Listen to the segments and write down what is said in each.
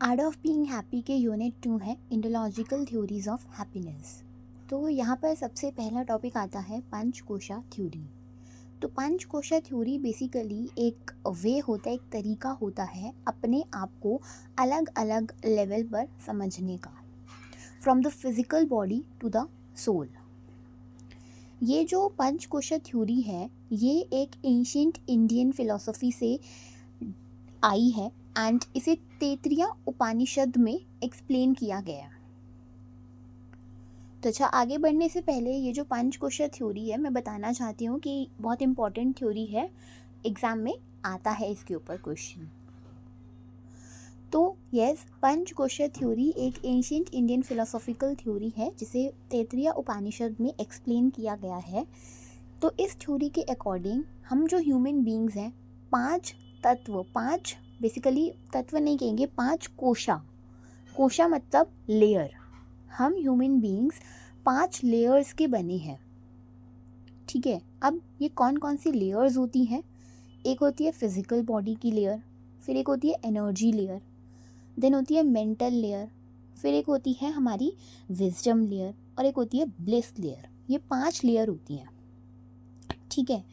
Art of being happy के unit 2 है Indological theories of happiness. तो यहाँ पर सबसे पहला टॉपिक आता है पंचकोशा थ्योरी। तो पंचकोशा थ्योरी बेसिकली एक वे होता है, एक तरीका होता है अपने आप को अलग अलग लेवल पर समझने का, from the physical body to the soul. ये जो पंचकोशा थ्योरी है ये एक एंशिएंट इंडियन फिलॉसफी से आई है एंड इसे तैतरीय उपनिषद में एक्सप्लेन किया गया। तो अच्छा, आगे बढ़ने से पहले ये जो पंचकोशा थ्योरी है मैं बताना चाहती हूँ कि बहुत इंपॉर्टेंट थ्योरी है, एग्ज़ाम में आता है इसके ऊपर क्वेश्चन। तो यस, पंचकोशा थ्योरी एक एंशिएंट इंडियन फिलोसॉफिकल थ्योरी है जिसे तैतरीय उपनिषद में एक्सप्लेन किया गया है। तो इस थ्योरी के अकॉर्डिंग हम जो ह्यूमन बींग्स हैं, पांच बेसिकली तत्व नहीं कहेंगे, 5 कोशा मतलब लेयर। हम ह्यूमन बींग्स 5 लेयर्स के बने हैं, ठीक है। अब ये कौन कौन सी लेयर्स होती हैं? एक होती है फिजिकल बॉडी की लेयर, फिर एक होती है एनर्जी लेयर, देन होती है मेंटल लेयर, फिर एक होती है हमारी विजडम लेयर और एक होती है ब्लिस लेयर। ये 5 लेयर होती हैं, ठीक है।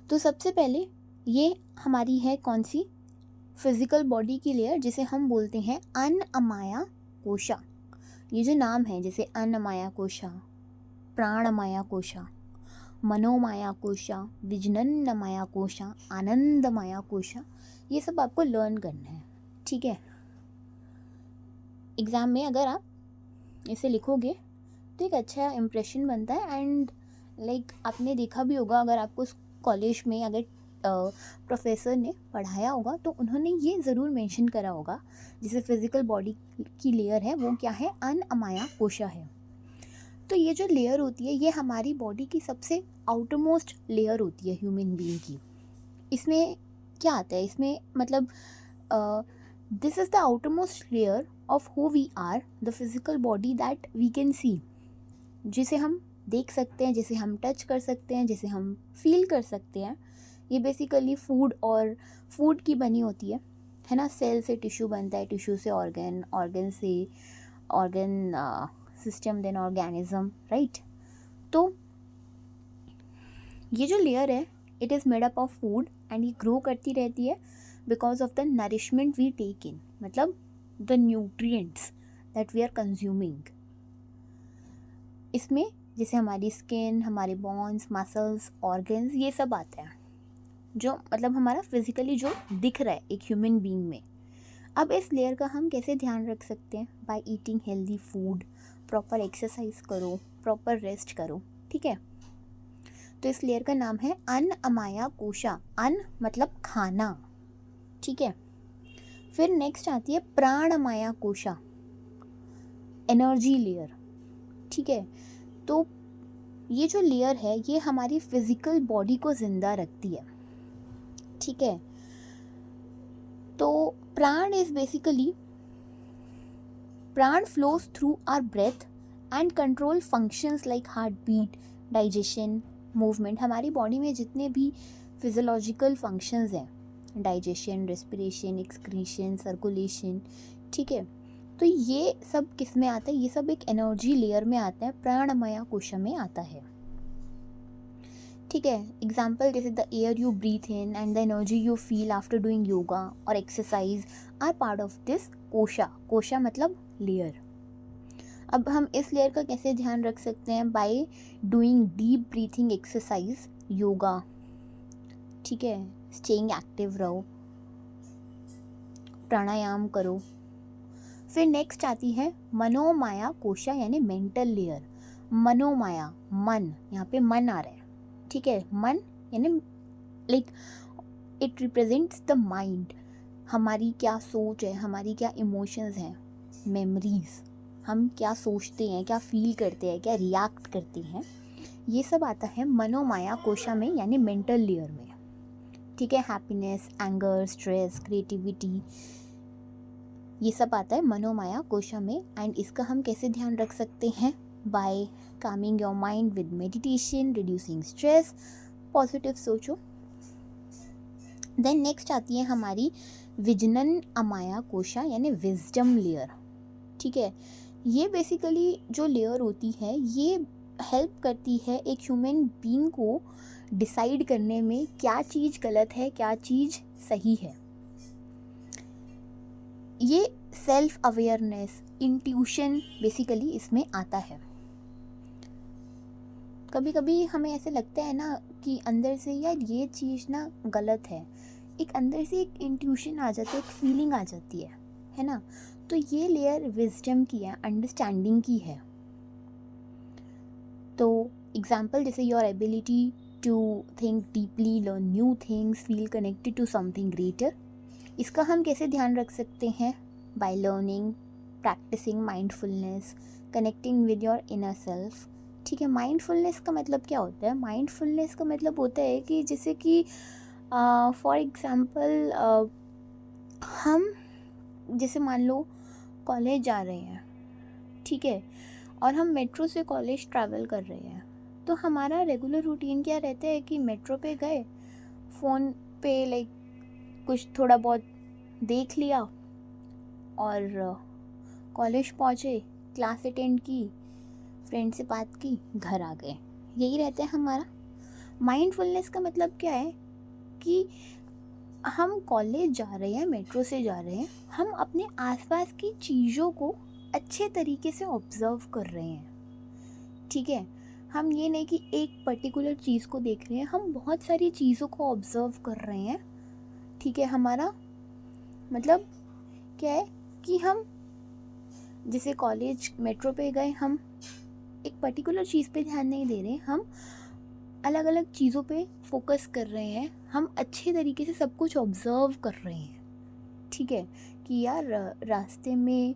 तो सबसे पहले ये हमारी है कौन सी? फिजिकल बॉडी की लेयर, जिसे हम बोलते हैं अन्नमया कोशा। ये जो नाम है, जैसे अन्नमया कोशा, प्राणमया कोशा, मनोमया कोशा, विजनन्नमया कोशा, आनंदमया कोशा, ये सब आपको लर्न करना है, ठीक है। एग्ज़ाम में अगर आप इसे लिखोगे तो एक अच्छा इम्प्रेशन बनता है। एंड लाइक आपने देखा भी होगा, अगर आपको कॉलेज में अगर प्रोफेसर ने पढ़ाया होगा तो उन्होंने ये ज़रूर मेंशन करा होगा, जैसे फिजिकल बॉडी की लेयर है वो क्या है? अन्नमया कोशा है। तो ये जो लेयर होती है ये हमारी बॉडी की सबसे आउटरमोस्ट लेयर होती है ह्यूमन बीइंग की। इसमें क्या आता है? इसमें मतलब this is the outermost layer of who we are, the physical body that we can see, जिसे हम देख सकते हैं, जिसे हम टच कर सकते हैं, जिसे हम फील कर सकते हैं। ये बेसिकली फूड की बनी होती है ना। सेल से टिश्यू बनता है, टिश्यू से ऑर्गन, ऑर्गन से organ system, then organism, right. तो ये जो लेयर है it is made up of food and ये ग्रो करती रहती है because of the nourishment we take in, मतलब the nutrients that we are consuming. इसमें जैसे हमारी स्किन, हमारे बोन्स, मसल्स, ऑर्गन्स, ये सब आता है जो मतलब हमारा फिजिकली जो दिख रहा है एक ह्यूमन बीइंग में। अब इस लेयर का हम कैसे ध्यान रख सकते हैं? By eating healthy food, proper exercise करो, प्रॉपर रेस्ट करो, ठीक है। तो इस लेयर का नाम है अन्नमया कोशा। अन्न मतलब खाना, ठीक है। फिर नेक्स्ट आती है प्राणमया कोशा, एनर्जी लेयर, ठीक है। तो ये जो लेयर है ये हमारी फिजिकल बॉडी को जिंदा रखती है, ठीक है। तो prana is basically, prana flows through our breath and control functions like heart beat, digestion, movement. हमारी बॉडी में जितने भी फिजियोलॉजिकल फंक्शंस हैं, डाइजेशन, रेस्पिरेशन, एक्सक्रीशन, सर्कुलेशन, ठीक है। तो ये सब किस में आता है? ये सब एक एनर्जी लेयर में आता है, प्राणमया कोशा में आता है, ठीक है। एग्जाम्पल जैसे the air you breathe in and the energy you feel after doing yoga और exercise are part of this kosha. कोशा मतलब लेयर। अब हम इस लेयर का कैसे ध्यान रख सकते हैं? By doing deep breathing exercise, yoga, ठीक है। स्टेइंग एक्टिव रहो, प्राणायाम करो। फिर नेक्स्ट आती है मनोमया कोशा यानी मेंटल लेयर। मनोमया, मन, यहाँ पे मन आ रहा है, ठीक है। मन यानी like it represents the mind. हमारी क्या सोच है, हमारी क्या इमोशंस हैं, मेमोरीज, हम क्या सोचते हैं, क्या फील करते हैं, क्या रिएक्ट करते हैं, ये सब आता है मनोमया कोशा में यानी मेंटल लेयर में, ठीक है। हैप्पीनेस, एंगर, स्ट्रेस, क्रिएटिविटी, ये सब आता है मनोमया कोशा में। एंड इसका हम कैसे ध्यान रख सकते हैं? By calming your mind with meditation, reducing stress, positive सोचो। देन नेक्स्ट आती है हमारी विजनन अमाया कोशा यानी विजडम लेयर। ठीक है, ये बेसिकली जो लेयर होती है ये हेल्प करती है एक ह्यूमन बीइंग को डिसाइड करने में क्या चीज़ गलत है क्या चीज़ सही है। ये सेल्फ अवेयरनेस, इंट्यूशन बेसिकली इसमें आता है। कभी कभी हमें ऐसे लगता है ना कि अंदर से यार ये चीज़ ना गलत है, एक अंदर से एक इंट्यूशन आ जाता है, एक फीलिंग आ जाती है ना। तो ये लेयर विजडम की है, अंडरस्टैंडिंग की है। तो एग्जाम्पल जैसे your ability to think deeply, learn new things, feel connected to something greater. इसका हम कैसे ध्यान रख सकते हैं? By learning, practising mindfulness, connecting with your inner self. ठीक है, माइंडफुलनेस का मतलब क्या होता है? माइंडफुलनेस का मतलब होता है कि जैसे कि फॉर एग्ज़ाम्पल हम जैसे मान लो कॉलेज जा रहे हैं, ठीक है, और हम मेट्रो से कॉलेज ट्रैवल कर रहे हैं, तो हमारा रेगुलर रूटीन क्या रहता है कि मेट्रो पे गए, फ़ोन पे लाइक कुछ थोड़ा बहुत देख लिया और कॉलेज पहुँचे, क्लास अटेंड की, फ्रेंड से बात की, घर आ गए। यही रहता है हमारा। माइंडफुलनेस का मतलब क्या है कि हम कॉलेज जा रहे हैं, मेट्रो से जा रहे हैं, हम अपने आसपास की चीज़ों को अच्छे तरीके से ऑब्ज़र्व कर रहे हैं। ठीक है, हम ये नहीं कि एक पर्टिकुलर चीज़ को देख रहे हैं, हम बहुत सारी चीज़ों को ऑब्ज़र्व कर रहे हैं। ठीक है, हमारा मतलब क्या है कि हम जैसे कॉलेज मेट्रो पे गए, हम एक पर्टिकुलर चीज़ पे ध्यान नहीं दे रहे, हम अलग अलग चीज़ों पे फोकस कर रहे हैं, हम अच्छे तरीके से सब कुछ ऑब्ज़र्व कर रहे हैं। ठीक है, कि यार रास्ते में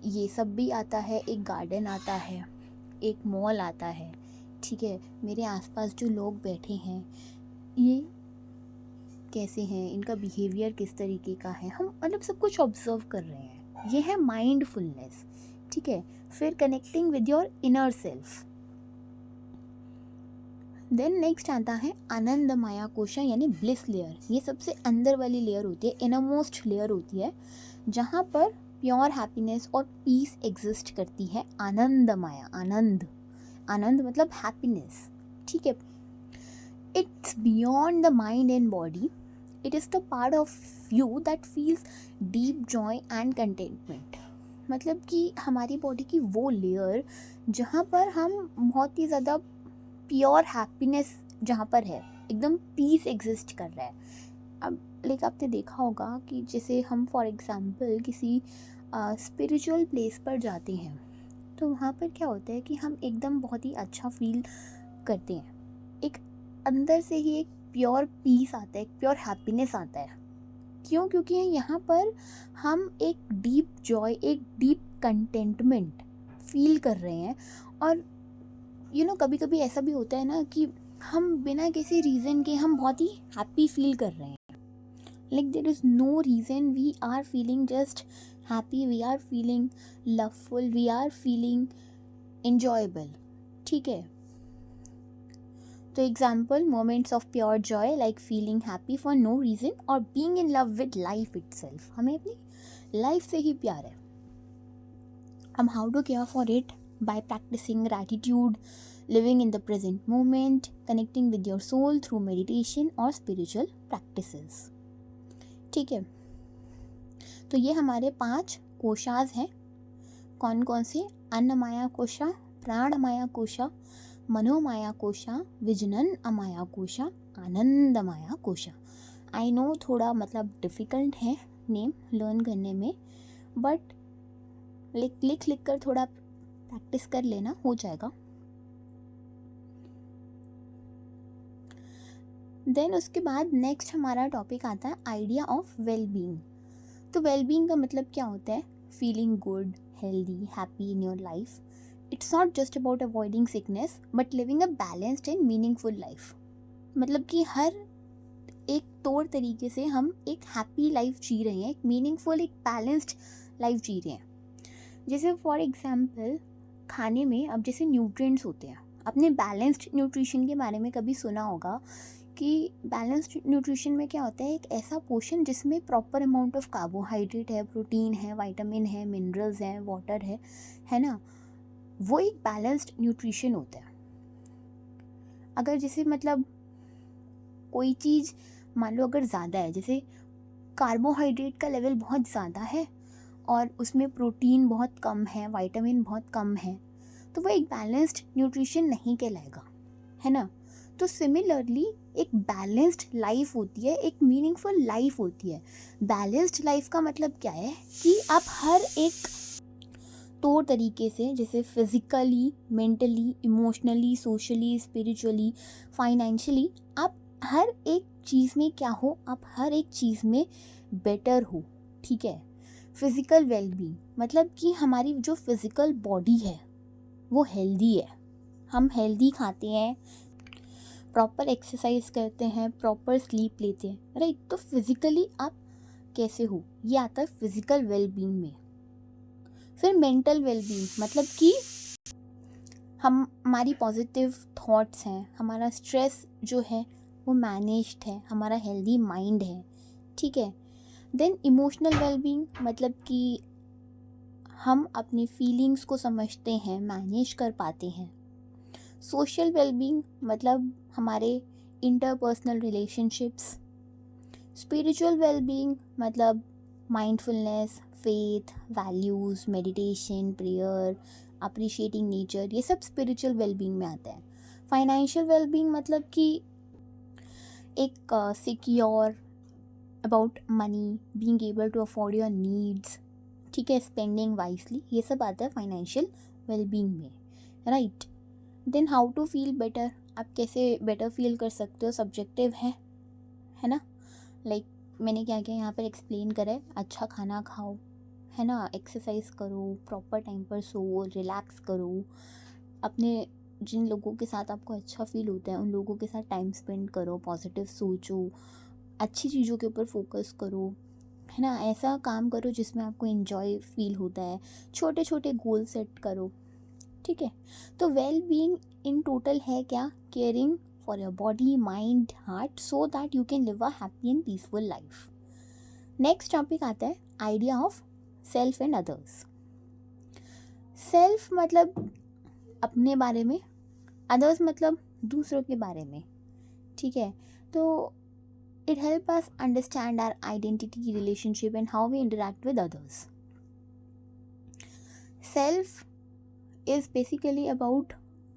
ये सब भी आता है, एक गार्डन आता है, एक मॉल आता है, ठीक है, मेरे आसपास जो लोग बैठे हैं ये कैसे हैं, इनका बिहेवियर किस तरीके का है, हम मतलब सब कुछ ऑब्ज़र्व कर रहे हैं। ये है माइंडफुलनेस। ठीक है, फिर connecting with your inner self. Then next आता है आनंद माया कोशा यानी ब्लिस लेयर। ये सबसे अंदर वाली लेयर होती है, इनरमोस्ट लेयर होती है, जहाँ पर प्योर हैप्पीनेस और पीस एग्जिस्ट करती है। आनंद माया, आनंद, आनंद मतलब हैप्पीनेस। ठीक है, it's beyond the mind and body, it is the part of you that feels deep Joy and contentment. मतलब कि हमारी बॉडी की वो लेयर जहाँ पर हम बहुत ही ज़्यादा प्योर हैप्पीनेस जहाँ पर है, एकदम पीस एग्जिस्ट कर रहा है। अब लाइक आपने देखा होगा कि जैसे हम फॉर एग्जांपल किसी स्पिरिचुअल प्लेस पर जाते हैं, तो वहाँ पर क्या होता है कि हम एकदम बहुत ही अच्छा फील करते हैं, एक अंदर से ही एक प्योर पीस आता है, एक प्योर हैप्पीनेस आता है। क्यों? क्योंकि यहाँ पर हम एक डीप जॉय, एक डीप कंटेंटमेंट फील कर रहे हैं। और कभी कभी ऐसा भी होता है ना कि हम बिना किसी रीज़न के हम बहुत ही हैप्पी फील कर रहे हैं, like there is no reason, we are feeling just happy, we are feeling loveful, we are feeling enjoyable। ठीक है, तो example moments of pure joy like feeling happy for no reason और being in love with life itself. हमें अपनी life से ही प्यार है। अब how to care for it? by practicing gratitude, living in the present moment, connecting with your soul through meditation or spiritual practices। ठीक है, तो ये हमारे 5 कोशाज हैं। कौन कौन से? अन्नमाया कोशा, प्राणमाया कोशा, मनोमाया कोशा, विजनन अमाया कोशा, आनंदमाया कोशा। आई नो थोड़ा मतलब डिफ़िकल्ट है नेम लर्न करने में, बट लिख कर थोड़ा प्रैक्टिस कर लेना, हो जाएगा। देन उसके बाद नेक्स्ट हमारा टॉपिक आता है आइडिया ऑफ वेल बीइंग। तो वेल बीइंग का मतलब क्या होता है? Feeling good, healthy, happy in your life. It's not just about avoiding sickness but living a balanced and meaningful life. मतलब कि हर एक तौर तरीके से हम एक हैप्पी लाइफ जी रहे हैं, एक मीनिंगफुल, एक बैलेंस्ड लाइफ जी रहे हैं। जैसे फॉर एग्जाम्पल खाने में अब जैसे न्यूट्रिएंट्स होते हैं, अपने बैलेंस्ड न्यूट्रिशन के बारे में कभी सुना होगा कि बैलेंस्ड न्यूट्रिशन में क्या होता है, एक ऐसा पोर्शन जिसमें प्रॉपर अमाउंट ऑफ कार्बोहाइड्रेट है, प्रोटीन है, विटामिन है, मिनरल्स हैं, वाटर है ना, वो एक बैलेंस्ड न्यूट्रिशन होता है। अगर जैसे मतलब कोई चीज़ मान लो अगर ज़्यादा है, जैसे कार्बोहाइड्रेट का लेवल बहुत ज़्यादा है और उसमें प्रोटीन बहुत कम है, विटामिन बहुत कम है, तो वो एक बैलेंस्ड न्यूट्रिशन नहीं कहलाएगा, है ना। तो सिमिलरली एक बैलेंस्ड लाइफ होती है, एक मीनिंगफुल लाइफ होती है। बैलेंस्ड लाइफ का मतलब क्या है कि आप हर एक तौर तरीके से, जैसे physically, mentally, emotionally, socially, spiritually, financially, आप हर एक चीज़ में क्या हो, आप हर एक चीज़ में बेटर हो, ठीक है। फिज़िकल वेलबींग मतलब कि हमारी जो फिज़िकल बॉडी है वो हेल्दी है, हम हेल्दी खाते हैं, प्रॉपर एक्सरसाइज करते हैं, प्रॉपर स्लीप लेते हैं, राइट। तो फिज़िकली आप कैसे हो, ये आता है फिज़िकल वेलबींग में। फिर मेंटल वेलबींग मतलब कि हमारी पॉजिटिव थॉट्स हैं, हमारा स्ट्रेस जो है वो मैनेज्ड है, हमारा हेल्दी माइंड है, ठीक है। देन इमोशनल वेलबींग मतलब कि हम अपनी फीलिंग्स को समझते हैं, मैनेज कर पाते हैं। सोशल वेलबींग मतलब हमारे इंटरपर्सनल रिलेशनशिप्स। स्पिरिचुअल वेलबींग मतलब mindfulness, faith, values, meditation, prayer, appreciating nature, ये सब स्पिरिचुअल वेलबींग में आता है। फाइनेंशियल वेलबींग मतलब कि एक secure about money, being able to afford your needs, ठीक है, स्पेंडिंग वाइजली, ये सब आता है फाइनेंशियल वेलबींग में, right. Then how to feel better, आप कैसे बेटर फील कर सकते हो, सब्जेक्टिव है ना। लाइक मैंने क्या क्या यहाँ पर एक्सप्लेन करा है, अच्छा खाना खाओ, है ना, एक्सरसाइज करो, प्रॉपर टाइम पर सो, रिलैक्स करो, अपने जिन लोगों के साथ आपको अच्छा फील होता है उन लोगों के साथ टाइम स्पेंड करो, पॉजिटिव सोचो, अच्छी चीज़ों के ऊपर फोकस करो, है ना, ऐसा काम करो जिसमें आपको एंजॉय फील होता है, छोटे छोटे गोल सेट करो, ठीक है। तो वेल बीइंग इन टोटल है क्या, caring for your body, mind, heart, so that you can live a happy and peaceful life. Next topic आता है idea of self and others. Self मतलब अपने बारे में, अदर्स मतलब दूसरों के बारे में, ठीक है। तो it helps us understand our identity, relationship and how we interact with others. Self is basically about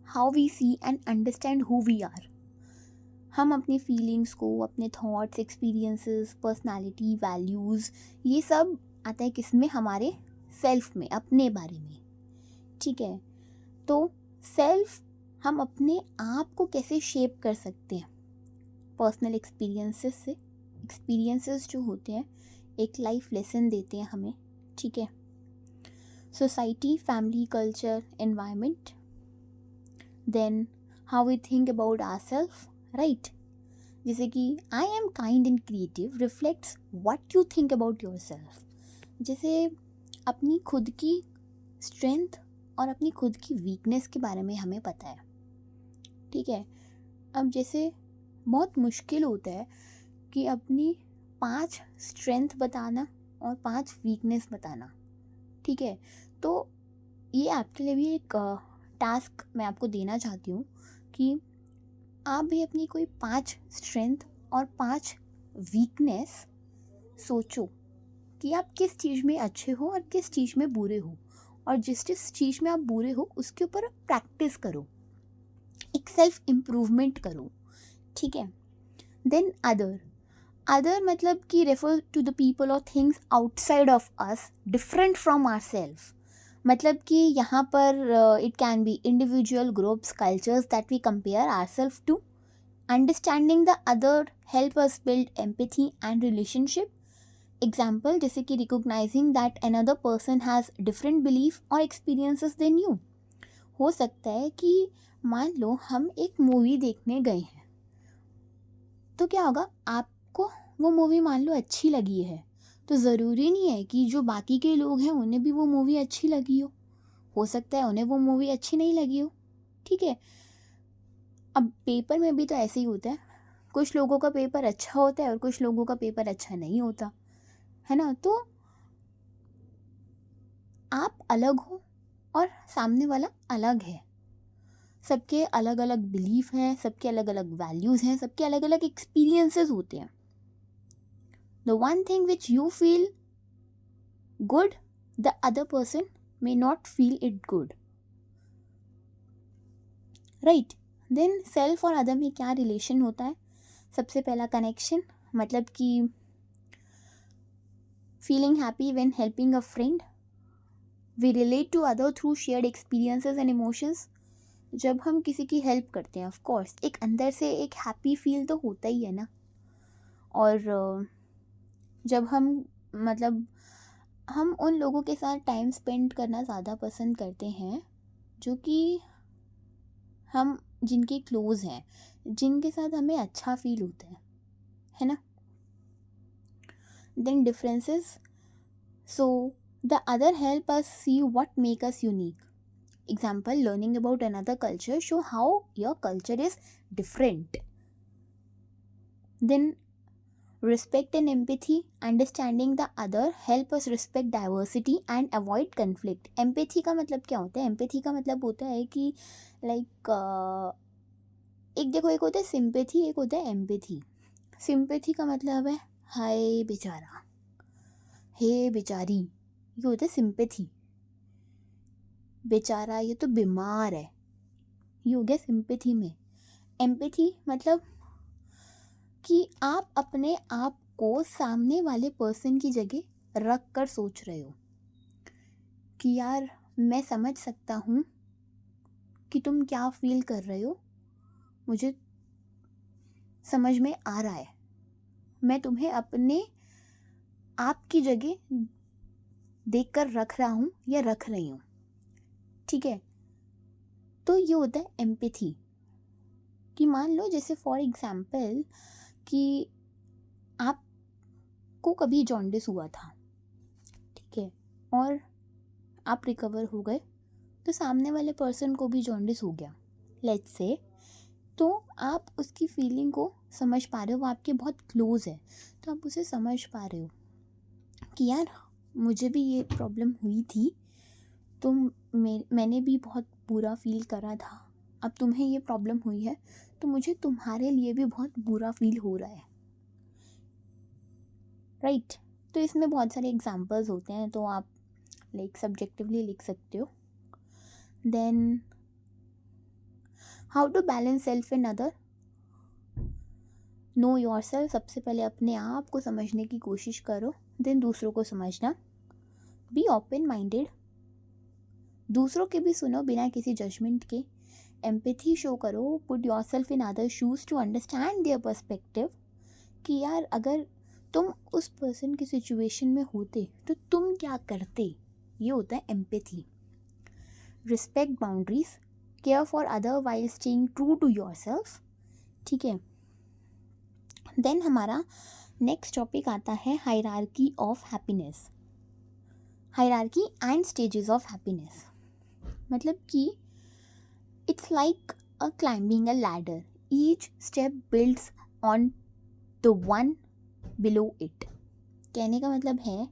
how we see and understand who we are. हम अपनी फीलिंग्स को, अपने थॉट्स, एक्सपीरियंसेस, पर्सनालिटी, वैल्यूज़, ये सब आता है किसमें, हमारे सेल्फ में, अपने बारे में, ठीक है। तो सेल्फ हम अपने आप को कैसे शेप कर सकते हैं, पर्सनल एक्सपीरियंसेस से। एक्सपीरियंसेस जो होते हैं एक लाइफ लेसन देते हैं हमें, ठीक है। Society, family, culture, environment, then how we think about ourself, right. जैसे कि I am kind and creative reflects what you think about yourself. जैसे अपनी खुद की स्ट्रेंथ और अपनी खुद की वीकनेस के बारे में हमें पता है, ठीक है। अब जैसे बहुत मुश्किल होता है कि अपनी 5 स्ट्रेंथ बताना और 5 वीकनेस बताना, ठीक है। तो ये आपके लिए भी एक टास्क मैं आपको देना चाहती हूँ कि आप भी अपनी कोई 5 स्ट्रेंथ और 5 वीकनेस सोचो कि आप किस चीज़ में अच्छे हो और किस चीज़ में बुरे हो, और जिस जिस चीज़ में आप बुरे हो उसके ऊपर प्रैक्टिस करो, एक सेल्फ इम्प्रूवमेंट करो, ठीक है। देन अदर मतलब कि रेफर टू द पीपल और things outside of us, different from our self. मतलब कि यहाँ पर it can be individual, groups, cultures that we compare our self to. Understanding the other help us build empathy and relationship. Example जैसे कि recognising that another person has different belief और experiences than you. हो सकता है कि मान लो हम एक मूवी देखने गए हैं, तो क्या होगा, आपको वो मूवी मान लो अच्छी लगी है, तो ज़रूरी नहीं है कि जो बाकी के लोग हैं उन्हें भी वो मूवी अच्छी लगी हो सकता है उन्हें वो मूवी अच्छी नहीं लगी हो, ठीक है। अब पेपर में भी तो ऐसे ही होता है, कुछ लोगों का पेपर अच्छा होता है और कुछ लोगों का पेपर अच्छा नहीं होता है ना। तो आप अलग हो और सामने वाला अलग है, सबके अलग अलग बिलीफ हैं, सबके अलग अलग वैल्यूज़ हैं, सबके अलग अलग एक्सपीरियंसेस होते हैं। The one thing which you feel good, the other person may not feel it good, right. Then self और अदर में क्या रिलेशन होता है? सबसे पहला कनेक्शन, मतलब कि feeling happy when helping a friend, we relate to other through shared experiences and emotions. जब हम किसी की हेल्प करते हैं, ऑफ कोर्स एक अंदर से एक हैप्पी फील तो होता ही है ना। और जब हम मतलब हम उन लोगों के साथ टाइम स्पेंड करना ज़्यादा पसंद करते हैं जो कि हम जिनके क्लोज हैं, जिनके साथ हमें अच्छा फील होता है ना। Then differences, so the other help us see what make us unique. Example, learning about another culture show how your culture is different. Then respect and empathy, understanding the other help us respect diversity and avoid conflict. Empathy का मतलब क्या होता है? Empathy का मतलब होता है कि like एक देखो, एक होता है sympathy, एक होता है empathy. Sympathy का मतलब है हाय बेचारा, हे बेचारी, ये होता है sympathy। बेचारा ये तो बीमार है, ये हो गया सिंपैथी में। एम्पैथी मतलब कि आप अपने आप को सामने वाले पर्सन की जगह रख कर सोच रहे हो कि यार मैं समझ सकता हूँ कि तुम क्या फील कर रहे हो, मुझे समझ में आ रहा है, मैं तुम्हें अपने आप की जगह देख कर रख रहा हूँ या रख रही हूँ, ठीक है। तो ये होता है एम्पैथी। कि मान लो जैसे फॉर एग्जाम्पल कि आपको कभी जॉन्डिस हुआ था, ठीक है, और आप रिकवर हो गए, तो सामने वाले पर्सन को भी जॉन्डिस हो गया लेट्स से, तो आप उसकी फीलिंग को समझ पा रहे हो, वो आपके बहुत क्लोज है, तो आप उसे समझ पा रहे हो कि यार मुझे भी ये प्रॉब्लम हुई थी, तो मैंने भी बहुत बुरा फील करा था, अब तुम्हें ये प्रॉब्लम हुई है तो मुझे तुम्हारे लिए भी बहुत बुरा फील हो रहा है, राइट। तो इसमें बहुत सारे एग्जांपल्स होते हैं, तो आप लाइक सब्जेक्टिवली लिख सकते हो। Then how to balance self and other, know yourself, सबसे पहले अपने आप को समझने की कोशिश करो, देन दूसरों को समझना। बी ओपन माइंडेड, दूसरों के भी सुनो बिना किसी जजमेंट के। एम्पैथी शो करो, put yourself in other shoes to understand their perspective, कि यार अगर तुम उस पर्सन की सिचुएशन में होते तो तुम क्या करते, ये होता है empathy. Respect boundaries, care for other while staying true to yourself, ठीक है। देन हमारा नेक्स्ट टॉपिक आता है hierarchy of happiness, hierarchy and stages of happiness. मतलब कि it's like a climbing a ladder, each step builds on the one below it. कहने का मतलब है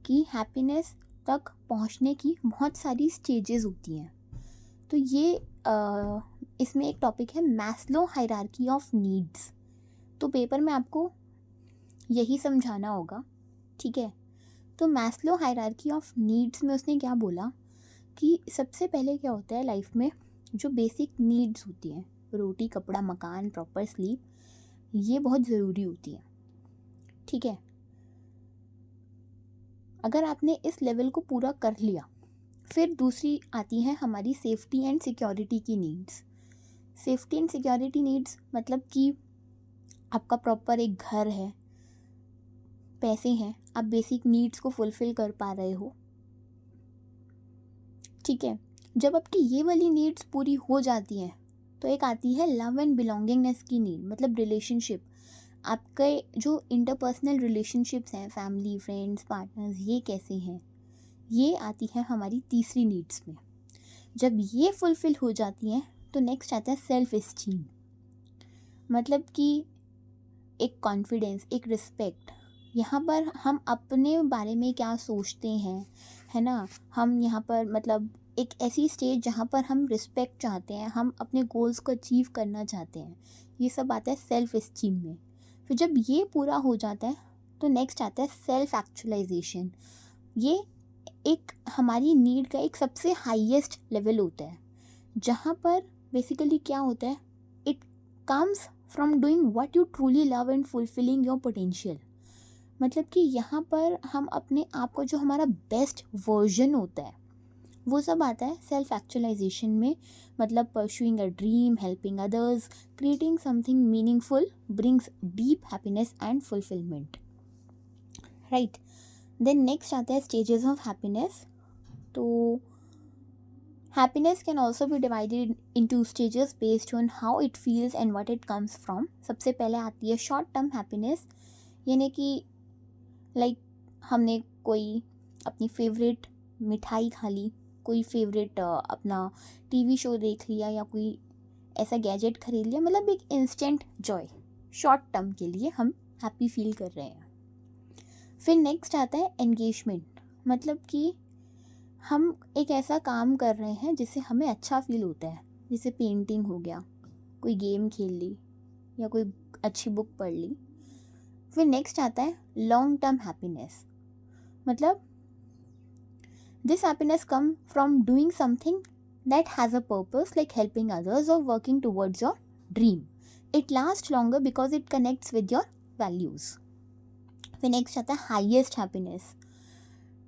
कि हैप्पीनेस तक पहुंचने की बहुत सारी स्टेजेस होती हैं। तो ये इसमें एक टॉपिक है मैस्लो हायरार्की ऑफ नीड्स, तो पेपर में आपको यही समझाना होगा, ठीक है। तो मैस्लो हायरार्की ऑफ नीड्स में उसने क्या बोला कि सबसे पहले क्या होता है लाइफ में, जो बेसिक नीड्स होती हैं, रोटी कपड़ा मकान प्रॉपर स्लीप, ये बहुत ज़रूरी होती है, ठीक है। अगर आपने इस लेवल को पूरा कर लिया, फिर दूसरी आती है हमारी सेफ्टी एंड सिक्योरिटी की needs. Safety and security needs मतलब कि आपका प्रॉपर एक घर है, पैसे हैं, आप बेसिक नीड्स को फुलफ़िल कर पा रहे हो, ठीक है। जब आपकी ये वाली नीड्स पूरी हो जाती हैं तो एक आती है लव एंड बिलोंगिंगनेस की नीड, मतलब रिलेशनशिप, आपके जो इंटरपर्सनल रिलेशनशिप्स हैं, फैमिली फ्रेंड्स पार्टनर्स, ये कैसे हैं, ये आती है हमारी तीसरी नीड्स में। जब ये फुलफ़िल हो जाती हैं तो नेक्स्ट आता है सेल्फ इस्टीम, मतलब कि एक कॉन्फिडेंस, एक रिस्पेक्ट। यहाँ पर हम अपने बारे में क्या सोचते हैं, है ना, हम यहाँ पर मतलब एक ऐसी स्टेज जहाँ पर हम रिस्पेक्ट चाहते हैं, हम अपने गोल्स को अचीव करना चाहते हैं, ये सब आता है सेल्फ एस्टीम में। फिर जब ये पूरा हो जाता है तो नेक्स्ट आता है सेल्फ एक्चुअलाइजेशन। ये एक हमारी नीड का एक सबसे हाईएस्ट लेवल होता है, जहाँ पर बेसिकली क्या होता है, it comes from doing what you truly love and fulfilling your potential. मतलब कि यहाँ पर हम अपने आप को, जो हमारा बेस्ट वर्जन होता है, वो सब आता है सेल्फ एक्चुअलाइजेशन में। मतलब pursuing a dream, helping others, creating something meaningful brings deep happiness and fulfilment, right. Then next आता है स्टेजेस ऑफ हैप्पीनेस। तो happiness can also be divided into stages based on how it feels and what it comes from. सबसे पहले आती है short term happiness, यानी कि like हमने कोई अपनी फेवरेट मिठाई खा ली, कोई फेवरेट अपना टीवी शो देख लिया, या कोई ऐसा गैजेट खरीद लिया, मतलब एक इंस्टेंट जॉय, शॉर्ट टर्म के लिए हम हैप्पी फील कर रहे हैं। फिर नेक्स्ट आता है एंगेजमेंट, मतलब कि हम एक ऐसा काम कर रहे हैं जिससे हमें अच्छा फील होता है, जैसे पेंटिंग हो गया, कोई गेम खेल ली, या कोई अच्छी बुक पढ़ ली। फिर नेक्स्ट आता है लॉन्ग टर्म हैप्पीनेस, मतलब this happiness come from doing something that has a purpose, like helping others और working towards your dream. It last longer because it connects with your values. फिर next आता है highest happiness,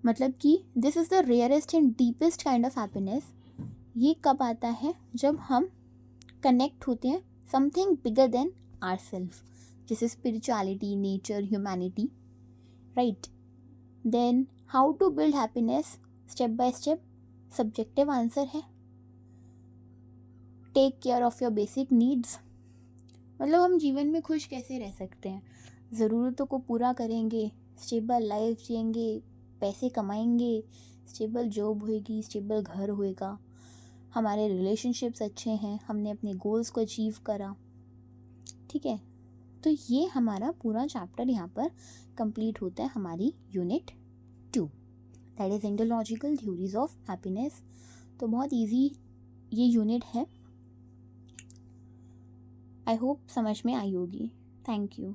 मतलब कि this is the rarest and deepest kind of happiness. ये कब आता है, जब हम कनेक्ट होते हैं समथिंग बिगर देन आवरसेल्फ, जैसे spirituality, nature, humanity, right. Then how to build happiness step by step, subjective answer है take care of your basic needs. मतलब हम जीवन में खुश कैसे रह सकते हैं, ज़रूरतों को पूरा करेंगे, स्टेबल लाइफ जिएंगे, पैसे कमाएंगे, स्टेबल जॉब होएगी, स्टेबल घर होएगा, हमारे रिलेशनशिप्स अच्छे हैं, हमने अपने गोल्स को अचीव करा, ठीक है। तो ये हमारा पूरा चैप्टर यहाँ पर कंप्लीट होता है, हमारी unit 2, that is ontological theories of happiness. तो बहुत इजी ये यूनिट है, आई होप समझ में आई होगी। Thank you.